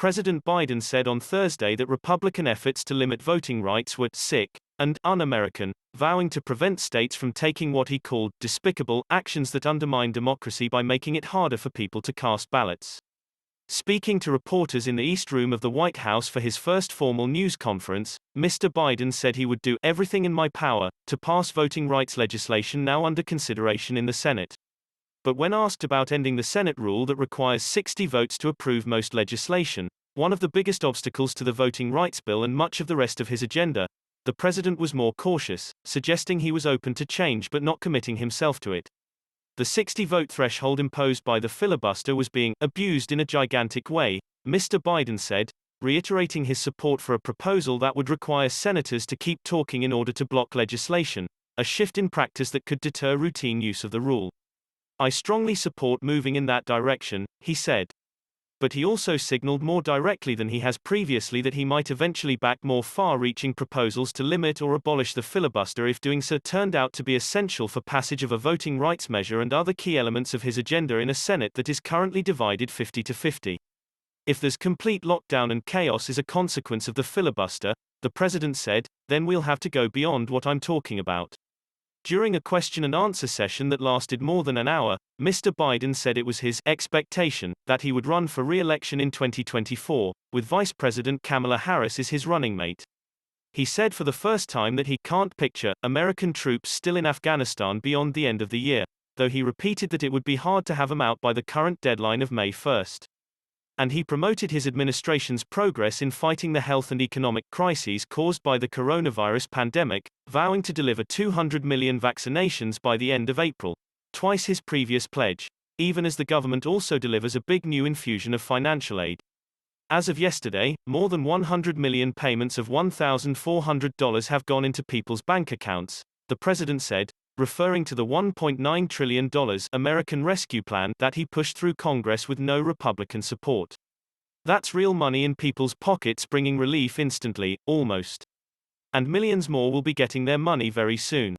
President Biden said on Thursday that Republican efforts to limit voting rights were sick and un-American, vowing to prevent states from taking what he called despicable actions that undermine democracy by making it harder for people to cast ballots. Speaking to reporters in the East Room of the White House for his first formal news conference, Mr. Biden said he would do everything in my power to pass voting rights legislation now under consideration in the Senate. But when asked about ending the Senate rule that requires 60 votes to approve most legislation, one of the biggest obstacles to the voting rights bill and much of the rest of his agenda, the president was more cautious, suggesting he was open to change but not committing himself to it. The 60-vote threshold imposed by the filibuster was being abused in a gigantic way, Mr. Biden said, reiterating his support for a proposal that would require senators to keep talking in order to block legislation, a shift in practice that could deter routine use of the rule. I strongly support moving in that direction, he said. But he also signaled more directly than he has previously that he might eventually back more far-reaching proposals to limit or abolish the filibuster if doing so turned out to be essential for passage of a voting rights measure and other key elements of his agenda in a Senate that is currently divided 50-50. If there's complete lockdown and chaos as a consequence of the filibuster, the president said, then we'll have to go beyond what I'm talking about. During a question-and-answer session that lasted more than an hour, Mr. Biden said it was his expectation that he would run for re-election in 2024, with Vice President Kamala Harris as his running mate. He said for the first time that he can't picture American troops still in Afghanistan beyond the end of the year, though he repeated that it would be hard to have them out by the current deadline of May 1st. And he promoted his administration's progress in fighting the health and economic crises caused by the coronavirus pandemic, vowing to deliver 200 million vaccinations by the end of April, twice his previous pledge, even as the government also delivers a big new infusion of financial aid. As of yesterday, more than 100 million payments of $1,400 have gone into people's bank accounts, the president said, referring to the $1.9 trillion American Rescue Plan that he pushed through Congress with no Republican support. That's real money in people's pockets, bringing relief instantly, almost. And millions more will be getting their money very soon.